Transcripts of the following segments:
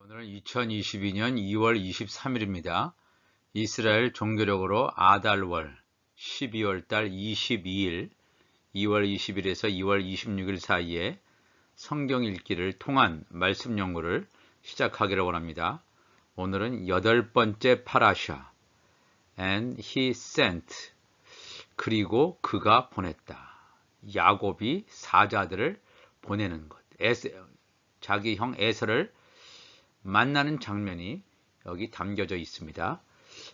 오늘은 2022년 2월 23일입니다. 이스라엘 종교력으로 아달월 12월 달 22일, 2월 20일에서 2월 26일 사이에 성경 읽기를 통한 말씀 연구를 시작하기를 원합니다. 오늘은 8번째 파라샤 And he sent, 그리고 그가 보냈다. 야곱이 사자들을 보내는 것, 자기 형 에서를 만나는 장면이 여기 담겨져 있습니다.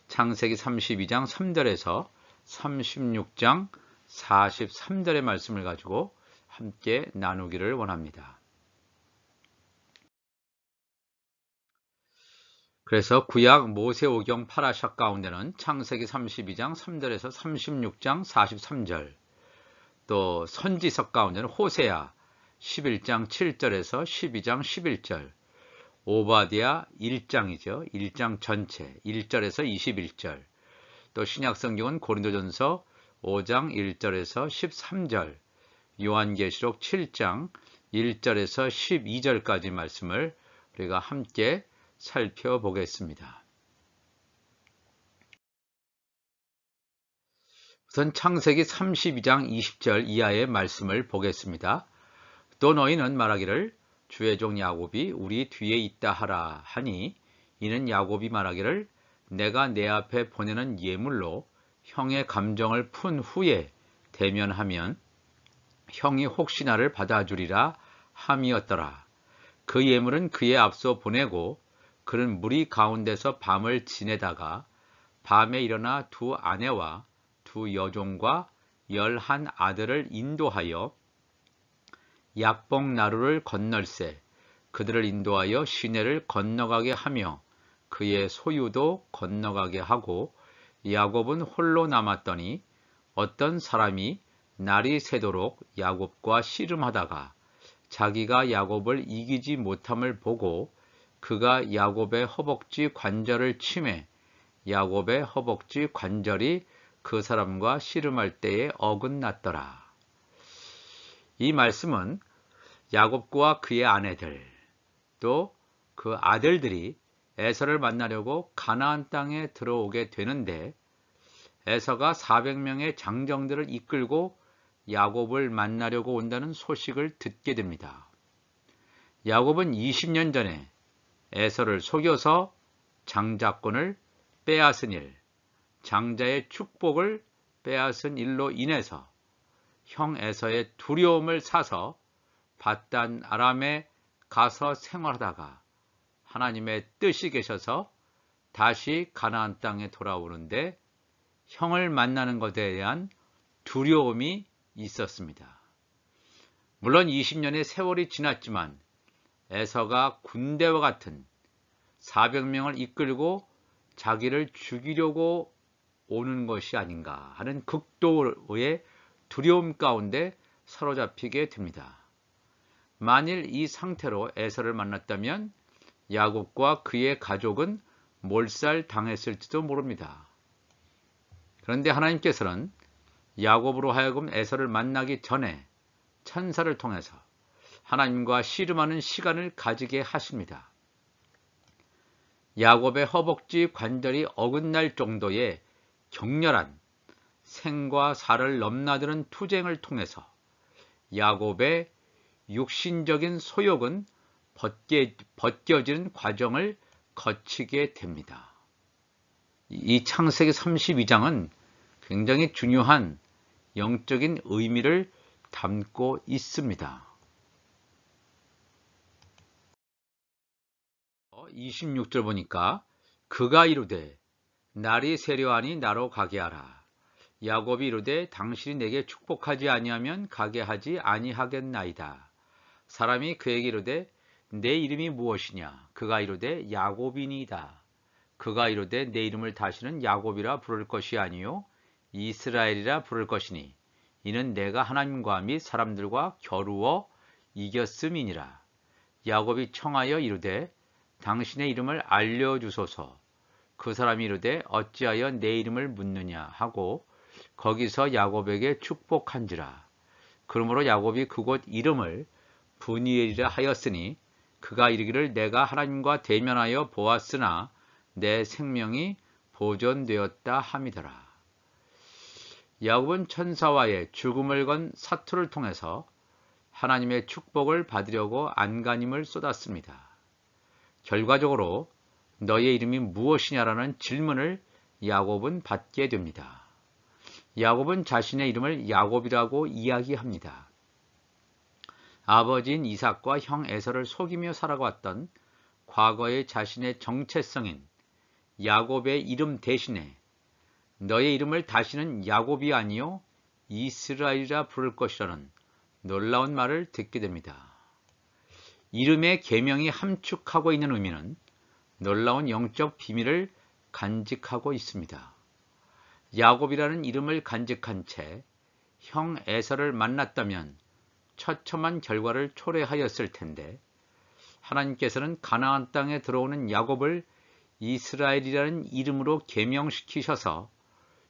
창세기 32장 3절에서 36장 43절의 말씀을 가지고 함께 나누기를 원합니다. 그래서 구약 모세오경 파라샤 가운데는 창세기 32장 3절에서 36장 43절, 또 선지서 가운데는 호세아 11장 7절에서 12장 11절, 오바댜 1장이죠. 1장 전체 1절에서 21절, 또 신약성경은 고린도전서 5장 1절에서 13절, 요한계시록 7장 1절에서 12절까지 말씀을 우리가 함께 살펴보겠습니다. 우선 창세기 32장 20절 이하의 말씀을 보겠습니다. 또 너희는 말하기를 주의 종 야곱이 우리 뒤에 있다 하라 하니, 이는 야곱이 말하기를 내가 내 앞에 보내는 예물로 형의 감정을 푼 후에 대면하면 형이 혹시 나를 받아주리라 함이었더라. 그 예물은 그의 앞서 보내고 그는 무리 가운데서 밤을 지내다가 밤에 일어나 두 아내와 두 여종과 11 아들을 인도하여 약복 나루를 건널세 그들을 인도하여 시내를 건너가게 하며 그의 소유도 건너가게 하고, 야곱은 홀로 남았더니 어떤 사람이 날이 새도록 야곱과 씨름하다가 자기가 야곱을 이기지 못함을 보고 그가 야곱의 허벅지 관절을 치매 야곱의 허벅지 관절이 그 사람과 씨름할 때에 어긋났더라. 이 말씀은 야곱과 그의 아내들, 또 그 아들들이 에서를 만나려고 가나안 땅에 들어오게 되는데, 에서가 400명의 장정들을 이끌고 야곱을 만나려고 온다는 소식을 듣게 됩니다. 야곱은 20년 전에 에서를 속여서 장자권을 빼앗은 일, 장자의 축복을 빼앗은 일로 인해서 형 에서의 두려움을 사서 밧단 아람에 가서 생활하다가 하나님의 뜻이 계셔서 다시 가나안 땅에 돌아오는데 형을 만나는 것에 대한 두려움이 있었습니다. 물론 20년의 세월이 지났지만 에서가 군대와 같은 400명을 이끌고 자기를 죽이려고 오는 것이 아닌가 하는 극도의 두려움 가운데 사로잡히게 됩니다. 만일 이 상태로 에서를 만났다면 야곱과 그의 가족은 몰살당했을지도 모릅니다. 그런데 하나님께서는 야곱으로 하여금 에서를 만나기 전에 천사를 통해서 하나님과 씨름하는 시간을 가지게 하십니다. 야곱의 허벅지 관절이 어긋날 정도의 격렬한 생과 사를 넘나드는 투쟁을 통해서 야곱의 육신적인 소욕은 벗겨지는 과정을 거치게 됩니다. 이 창세기 32장은 굉장히 중요한 영적인 의미를 담고 있습니다. 26절 보니까 그가 이르되 날이 세려하니 나로 가게 하라. 야곱이 이르되 당신이 내게 축복하지 아니하면 가게 하지 아니하겠나이다. 사람이 그에게 이르되 내 이름이 무엇이냐? 그가 이르되 야곱이니이다. 그가 이르되 내 이름을 다시는 야곱이라 부를 것이 아니요 이스라엘이라 부를 것이니 이는 내가 하나님과 및 사람들과 겨루어 이겼음이니라. 야곱이 청하여 이르되 당신의 이름을 알려주소서. 그 사람이 이르되 어찌하여 내 이름을 묻느냐 하고 거기서 야곱에게 축복한지라. 그러므로 야곱이 그곳 이름을 브니엘이라 하였으니 그가 이르기를 내가 하나님과 대면하여 보았으나 내 생명이 보존되었다 함이더라. 야곱은 천사와의 죽음을 건 사투를 통해서 하나님의 축복을 받으려고 안간힘을 쏟았습니다. 결과적으로 너의 이름이 무엇이냐라는 질문을 야곱은 받게 됩니다. 야곱은 자신의 이름을 야곱이라고 이야기합니다. 아버지인 이삭과 형 에서를 속이며 살아왔던 과거의 자신의 정체성인 야곱의 이름 대신에 너의 이름을 다시는 야곱이 아니요 이스라엘이라 부를 것이라는 놀라운 말을 듣게 됩니다. 이름의 계명이 함축하고 있는 의미는 놀라운 영적 비밀을 간직하고 있습니다. 야곱이라는 이름을 간직한 채 형 에서를 만났다면 처참한 결과를 초래하였을 텐데 하나님께서는 가나안 땅에 들어오는 야곱을 이스라엘이라는 이름으로 계명시키셔서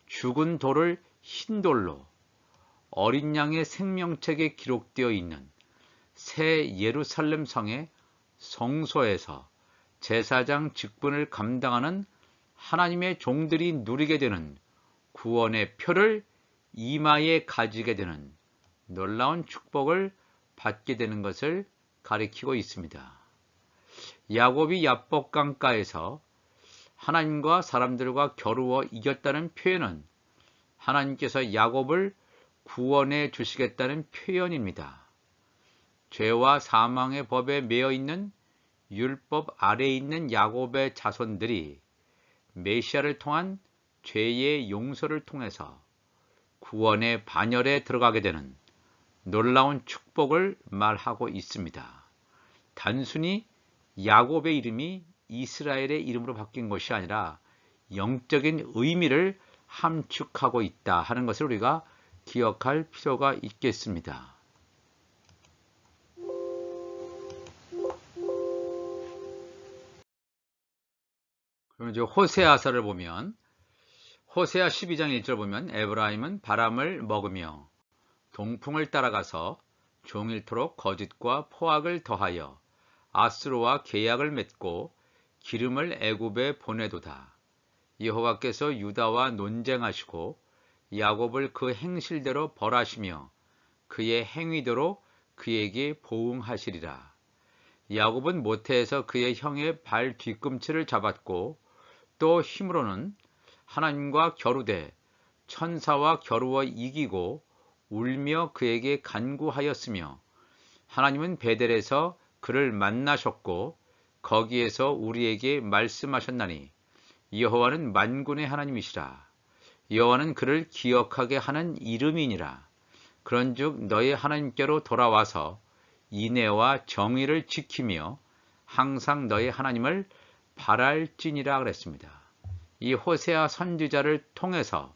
죽은 돌을 흰 돌로 어린 양의 생명책에 기록되어 있는 새 예루살렘 성의 성소에서 제사장 직분을 감당하는 하나님의 종들이 누리게 되는 구원의 표를 이마에 가지게 되는 놀라운 축복을 받게 되는 것을 가리키고 있습니다. 야곱이 야복 강가에서 하나님과 사람들과 겨루어 이겼다는 표현은 하나님께서 야곱을 구원해 주시겠다는 표현입니다. 죄와 사망의 법에 매여 있는 율법 아래에 있는 야곱의 자손들이 메시아를 통한 죄의 용서를 통해서 구원의 반열에 들어가게 되는 놀라운 축복을 말하고 있습니다. 단순히 야곱의 이름이 이스라엘의 이름으로 바뀐 것이 아니라 영적인 의미를 함축하고 있다 하는 것을 우리가 기억할 필요가 있겠습니다. 그러면 이제 호세아서를 보면 호세아 12장 1절 보면 에브라임은 바람을 먹으며 동풍을 따라가서 종일토록 거짓과 포악을 더하여 아수르와 계약을 맺고 기름을 애굽에 보내도다. 여호와께서 유다와 논쟁하시고 야곱을 그 행실대로 벌하시며 그의 행위대로 그에게 보응하시리라. 야곱은 모태에서 그의 형의 발 뒤꿈치를 잡았고 또 힘으로는 하나님과 겨루되 천사와 겨루어 이기고 울며 그에게 간구하였으며 하나님은 베델에서 그를 만나셨고 거기에서 우리에게 말씀하셨나니 여호와는 만군의 하나님이시라. 여호와는 그를 기억하게 하는 이름이니라. 그런즉 너의 하나님께로 돌아와서 인애와 정의를 지키며 항상 너의 하나님을 바랄지니라 그랬습니다. 이 호세아 선지자를 통해서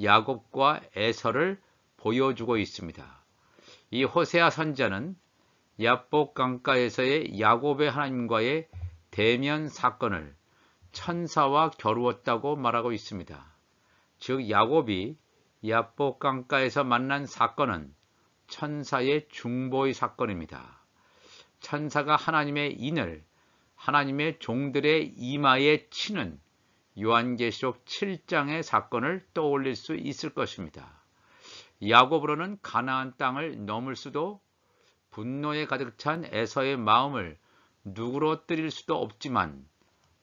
야곱과 에서를 보여주고 있습니다. 이 호세아 선지자는 야복 강가에서의 야곱의 하나님과의 대면 사건을 천사와 겨루었다고 말하고 있습니다. 즉 야곱이 야복 강가에서 만난 사건은 천사의 중보의 사건입니다. 천사가 하나님의 인을 하나님의 종들의 이마에 치는 요한계시록 7장의 사건을 떠올릴 수 있을 것입니다. 야곱으로는 가나안 땅을 넘을 수도 분노에 가득 찬 에서의 마음을 누구로 뜨릴 수도 없지만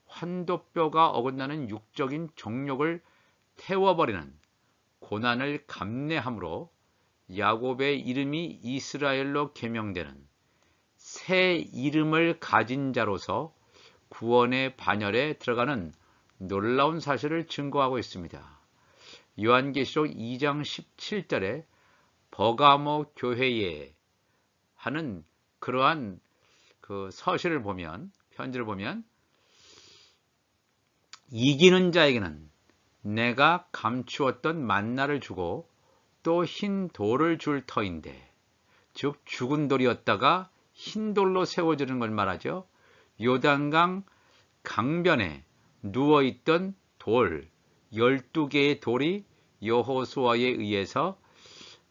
환도뼈가 어긋나는 육적인 정욕을 태워버리는 고난을 감내함으로 야곱의 이름이 이스라엘로 개명되는 새 이름을 가진 자로서 구원의 반열에 들어가는 놀라운 사실을 증거하고 있습니다. 요한계시록 2장 17절에 버가모 교회에 하는 그러한 그 서신을 보면 편지를 보면 이기는 자에게는 내가 감추었던 만나를 주고 또 흰 돌을 줄 터인데 즉 죽은 돌이었다가 흰 돌로 세워지는 걸 말하죠. 요단강 강변에 누워있던 돌 12개의 돌이 여호수아에 의해서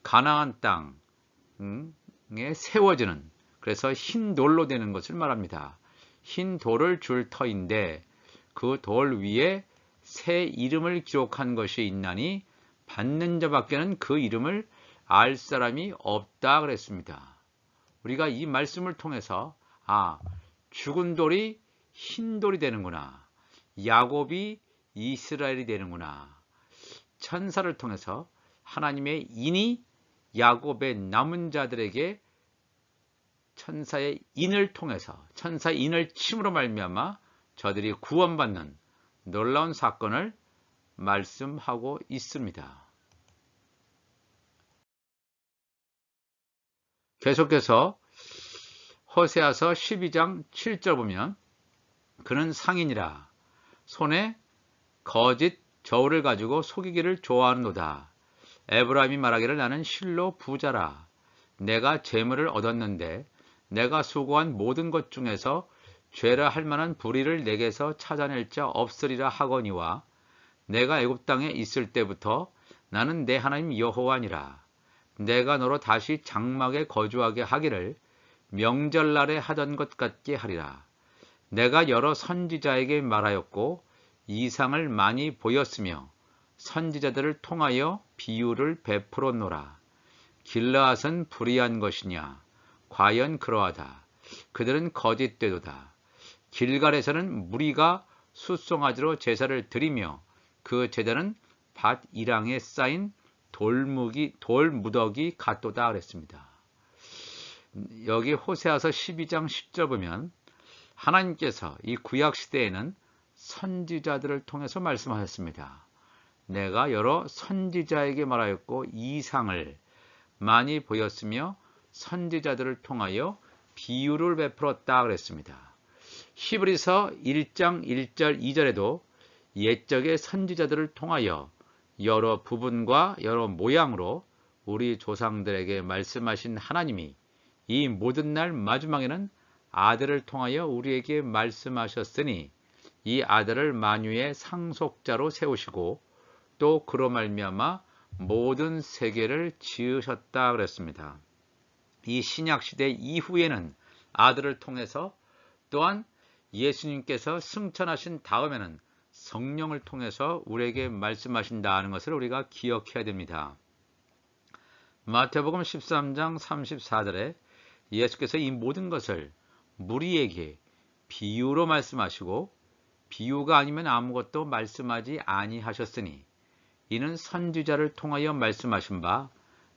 가나안 땅에 세워지는 그래서 흰 돌로 되는 것을 말합니다. 흰 돌을 줄 터인데 그 돌 위에 새 이름을 기록한 것이 있나니 받는 자밖에는 그 이름을 알 사람이 없다 그랬습니다. 우리가 이 말씀을 통해서 죽은 돌이 흰 돌이 되는구나. 야곱이 이스라엘이 되는구나. 천사를 통해서 하나님의 인이 야곱의 남은 자들에게 천사의 인을 통해서 천사의 인을 침으로 말미암아 저들이 구원받는 놀라운 사건을 말씀하고 있습니다. 계속해서 호세아서 12장 7절 보면 그는 상인이라 손에 거짓 저울을 가지고 속이기를 좋아하는도다. 에브라임이 말하기를 나는 실로 부자라. 내가 재물을 얻었는데 내가 수고한 모든 것 중에서 죄라 할 만한 불의를 내게서 찾아낼 자 없으리라 하거니와 내가 애굽 땅에 있을 때부터 나는 내 하나님 여호와니라. 내가 너로 다시 장막에 거주하게 하기를 명절날에 하던 것 같게 하리라. 내가 여러 선지자에게 말하였고 이상을 많이 보였으며 선지자들을 통하여 비유를 베풀었노라. 길르앗은 불의한 것이냐? 과연 그러하다. 그들은 거짓되도다. 길갈에서는 무리가 숫송아지로 제사를 드리며 그 제단은 밭 이랑에 쌓인 돌무더기 같도다 그랬습니다. 여기 호세아서 12장 10절 보면 하나님께서 이 구약시대에는 선지자들을 통해서 말씀하셨습니다. 내가 여러 선지자에게 말하였고 이상을 많이 보였으며 선지자들을 통하여 비유를 베풀었다 그랬습니다. 히브리서 1장 1절 2절에도 옛적의 선지자들을 통하여 여러 부분과 여러 모양으로 우리 조상들에게 말씀하신 하나님이 이 모든 날 마지막에는 아들을 통하여 우리에게 말씀하셨으니 이 아들을 만유의 상속자로 세우시고 또 그로 말미암아 모든 세계를 지으셨다 그랬습니다. 이 신약시대 이후에는 아들을 통해서 또한 예수님께서 승천하신 다음에는 성령을 통해서 우리에게 말씀하신다는 것을 우리가 기억해야 됩니다. 마태복음 13장 34절에 예수께서 이 모든 것을 무리에게 비유로 말씀하시고 비유가 아니면 아무것도 말씀하지 아니하셨으니 이는 선지자를 통하여 말씀하신 바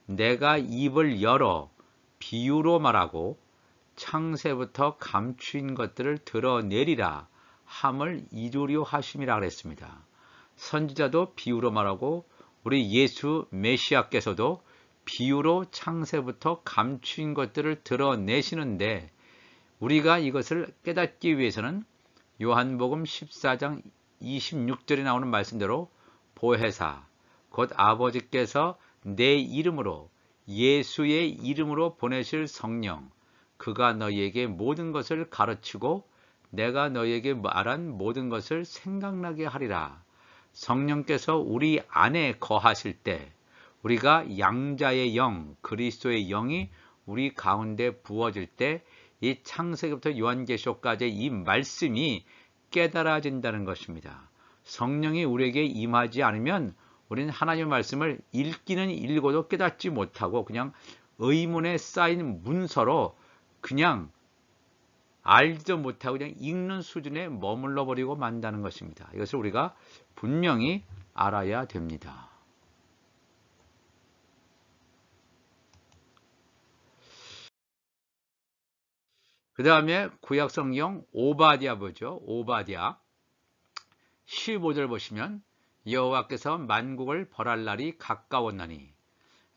내가 입을 열어 비유로 말하고 창세부터 감추인 것들을 드러내리라 함을 이루려 하심이라 그랬습니다. 선지자도 비유로 말하고 우리 예수 메시아께서도 비유로 창세부터 감추인 것들을 드러내시는데 우리가 이것을 깨닫기 위해서는 요한복음 14장 26절에 나오는 말씀대로 보혜사 곧 아버지께서 내 이름으로 예수의 이름으로 보내실 성령 그가 너희에게 모든 것을 가르치고 내가 너희에게 말한 모든 것을 생각나게 하리라. 성령께서 우리 안에 거하실 때 우리가 양자의 영, 그리스도의 영이 우리 가운데 부어질 때 이 창세기부터 요한계시록까지 이 말씀이 깨달아진다는 것입니다. 성령이 우리에게 임하지 않으면 우리는 하나님의 말씀을 읽기는 읽어도 깨닫지 못하고 그냥 의문에 쌓인 문서로 그냥 알지도 못하고 그냥 읽는 수준에 머물러 버리고 만다는 것입니다. 이것을 우리가 분명히 알아야 됩니다. 그 다음에 구약성경 오바댜 보죠. 오바댜 15절 보시면 여호와께서 만국을 벌할 날이 가까웠나니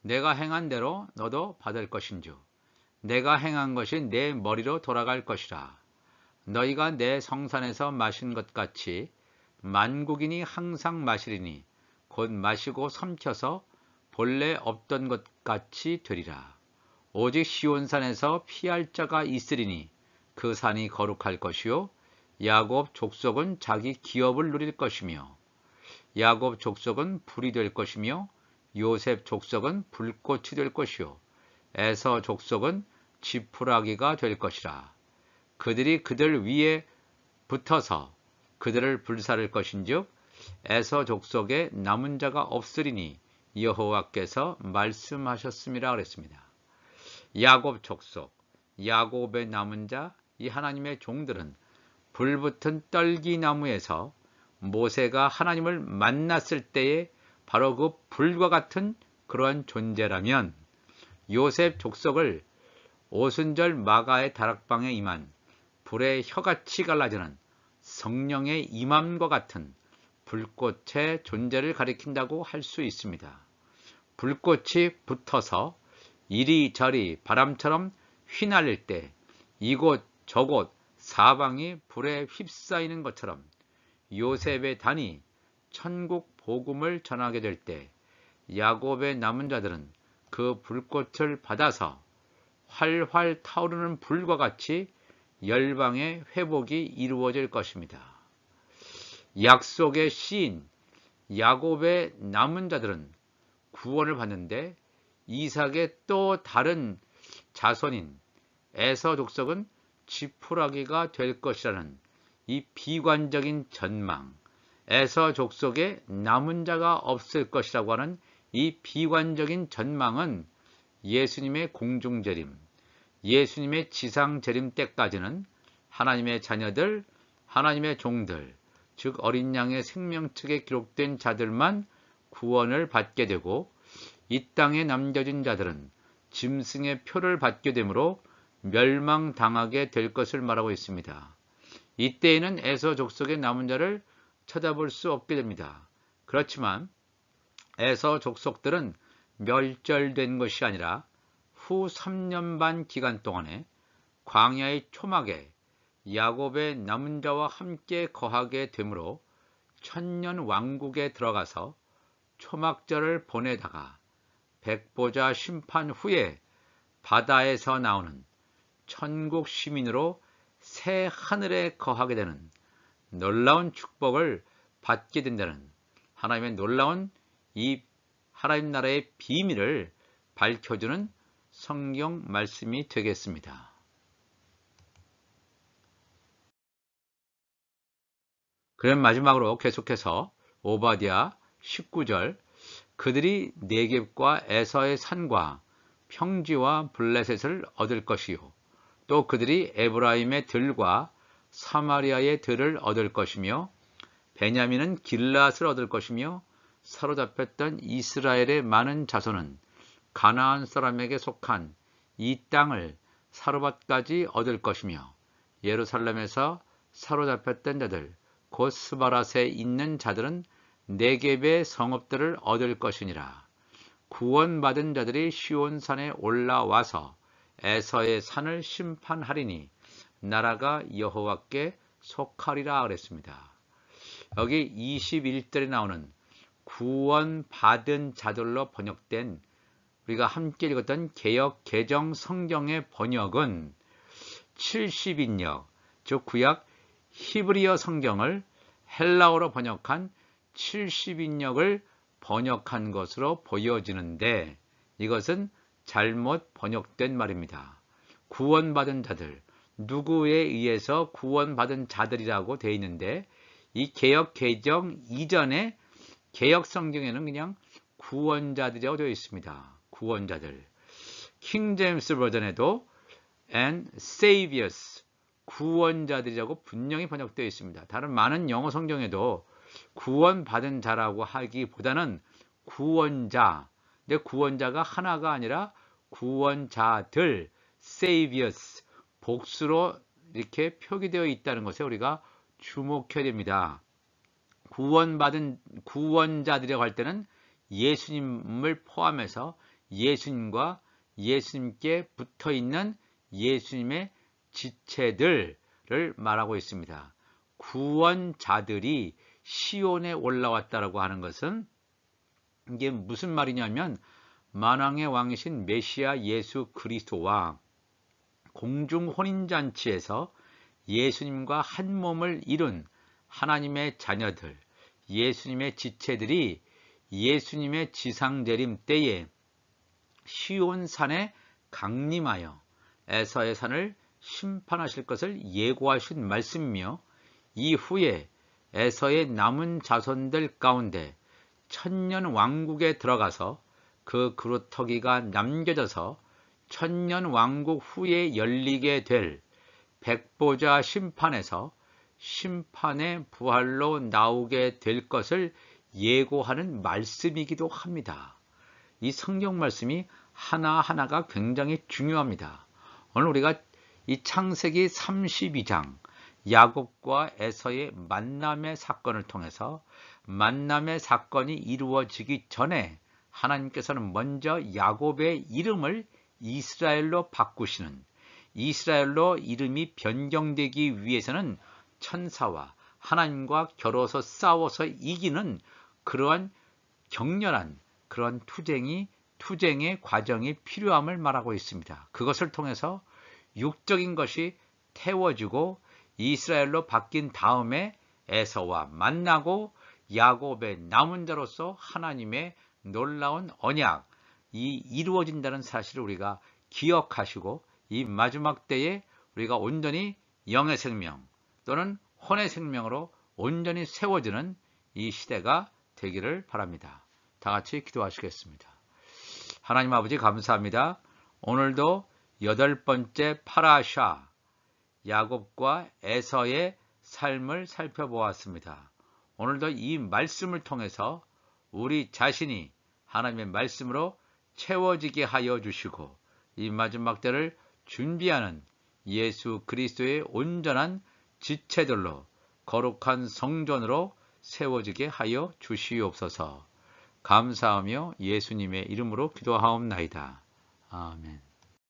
내가 행한 대로 너도 받을 것인즉 내가 행한 것이 내 머리로 돌아갈 것이라. 너희가 내 성산에서 마신 것 같이 만국인이 항상 마시리니 곧 마시고 삼켜서 본래 없던 것 같이 되리라. 오직 시온산에서 피할 자가 있으리니 그 산이 거룩할 것이요 야곱 족속은 자기 기업을 누릴 것이며 야곱 족속은 불이 될 것이며 요셉 족속은 불꽃이 될 것이요 에서 족속은 지푸라기가 될 것이라. 그들이 그들 위에 붙어서 그들을 불사를 것인즉 에서 족속에 남은 자가 없으리니 여호와께서 말씀하셨음이라 그랬습니다. 야곱 족속, 야곱의 남은 자, 이 하나님의 종들은 불붙은 떨기나무에서 모세가 하나님을 만났을 때에 바로 그 불과 같은 그러한 존재라면 요셉 족속을 오순절 마가의 다락방에 임한 불의 혀같이 갈라지는 성령의 임함과 같은 불꽃의 존재를 가리킨다고 할 수 있습니다. 불꽃이 붙어서 이리저리 바람처럼 휘날릴 때 이곳 저곳 사방이 불에 휩싸이는 것처럼 요셉의 단이 천국 복음을 전하게 될 때 야곱의 남은 자들은 그 불꽃을 받아서 활활 타오르는 불과 같이 열방의 회복이 이루어질 것입니다. 약속의 시인 야곱의 남은 자들은 구원을 받는데 이삭의 또 다른 자손인 에서 족속은 지푸라기가 될 것이라는 이 비관적인 전망, 에서 족속에 남은 자가 없을 것이라고 하는 이 비관적인 전망은 예수님의 공중재림, 예수님의 지상재림 때까지는 하나님의 자녀들, 하나님의 종들, 즉 어린 양의 생명책에 기록된 자들만 구원을 받게 되고 이 땅에 남겨진 자들은 짐승의 표를 받게 되므로 멸망당하게 될 것을 말하고 있습니다. 이때에는 에서 족속의 남은 자를 찾아볼 수 없게 됩니다. 그렇지만 에서 족속들은 멸절된 것이 아니라 후 3년 반 기간 동안에 광야의 초막에 야곱의 남은 자와 함께 거하게 되므로 천년 왕국에 들어가서 초막절을 보내다가 백보자 심판 후에 바다에서 나오는 천국 시민으로 새 하늘에 거하게 되는 놀라운 축복을 받게 된다는 하나님의 놀라운 이 하나님 나라의 비밀을 밝혀주는 성경 말씀이 되겠습니다. 그럼 마지막으로 계속해서 오바댜 19절 그들이 네겝과 에서의 산과 평지와 블레셋을 얻을 것이요 또 그들이 에브라임의 들과 사마리아의 들을 얻을 것이며 베냐민은 길앗을 얻을 것이며 사로잡혔던 이스라엘의 많은 자손은 가나안 사람에게 속한 이 땅을 사르밧까지 얻을 것이며 예루살렘에서 사로잡혔던 자들 곧 스바랏에 있는 자들은 네겝의 성읍들을 얻을 것이니라. 구원받은 자들이 시온산에 올라와서 에서의 산을 심판하리니 나라가 여호와께 속하리라 그랬습니다. 여기 21절에 나오는 구원받은 자들로 번역된 우리가 함께 읽었던 개역 개정 성경의 번역은 70인역, 즉 구약 히브리어 성경을 헬라어로 번역한 70인역을 번역한 것으로 보여지는데 이것은 잘못 번역된 말입니다. 구원받은 자들, 누구에 의해서 구원받은 자들이라고 되어 있는데 이 개역 개정 이전에 개역 성경에는 그냥 구원자들이라고 되어 있습니다. 구원자들. 킹 제임스 버전에도 and saviors 구원자들이라고 분명히 번역되어 있습니다. 다른 많은 영어 성경에도 구원받은 자라고 하기보다는 구원자, 근데 구원자가 하나가 아니라 구원자들, saviors, 복수로 이렇게 표기되어 있다는 것에 우리가 주목해야 됩니다. 구원받은 구원자들이라고 할 때는 예수님을 포함해서 예수님과 예수님께 붙어있는 예수님의 지체들을 말하고 있습니다. 구원자들이 시온에 올라왔다라고 하는 것은 이게 무슨 말이냐면 만왕의 왕이신 메시아 예수 그리스도와 공중 혼인잔치에서 예수님과 한 몸을 이룬 하나님의 자녀들, 예수님의 지체들이 예수님의 지상재림 때에 시온산에 강림하여 에서의 산을 심판하실 것을 예고하신 말씀이며 이후에 에서의 남은 자손들 가운데 천년 왕국에 들어가서 그 그루터기가 남겨져서 천년 왕국 후에 열리게 될 백보자 심판에서 심판의 부활로 나오게 될 것을 예고하는 말씀이기도 합니다. 이 성경 말씀이 하나하나가 굉장히 중요합니다. 오늘 우리가 이 창세기 32장 야곱과 에서의 만남의 사건을 통해서 만남의 사건이 이루어지기 전에 하나님께서는 먼저 야곱의 이름을 이스라엘로 바꾸시는, 이스라엘로 이름이 변경되기 위해서는 천사와 하나님과 겨뤄서 싸워서 이기는 그러한 격렬한 그런 투쟁의 과정이 필요함을 말하고 있습니다. 그것을 통해서 육적인 것이 태워지고 이스라엘로 바뀐 다음에 에서와 만나고 야곱의 남은 자로서 하나님의 놀라운 언약이 이루어진다는 사실을 우리가 기억하시고 이 마지막 때에 우리가 온전히 영의 생명 또는 혼의 생명으로 온전히 세워지는 이 시대가 되기를 바랍니다. 다 같이 기도하시겠습니다. 하나님 아버지 감사합니다. 오늘도 8번째 파라샤 야곱과 에서의 삶을 살펴보았습니다. 오늘도 이 말씀을 통해서 우리 자신이 하나님의 말씀으로 채워지게 하여 주시고 이 마지막 때를 준비하는 예수 그리스도의 온전한 지체들로 거룩한 성전으로 세워지게 하여 주시옵소서. 감사하며 예수님의 이름으로 기도하옵나이다. 아멘.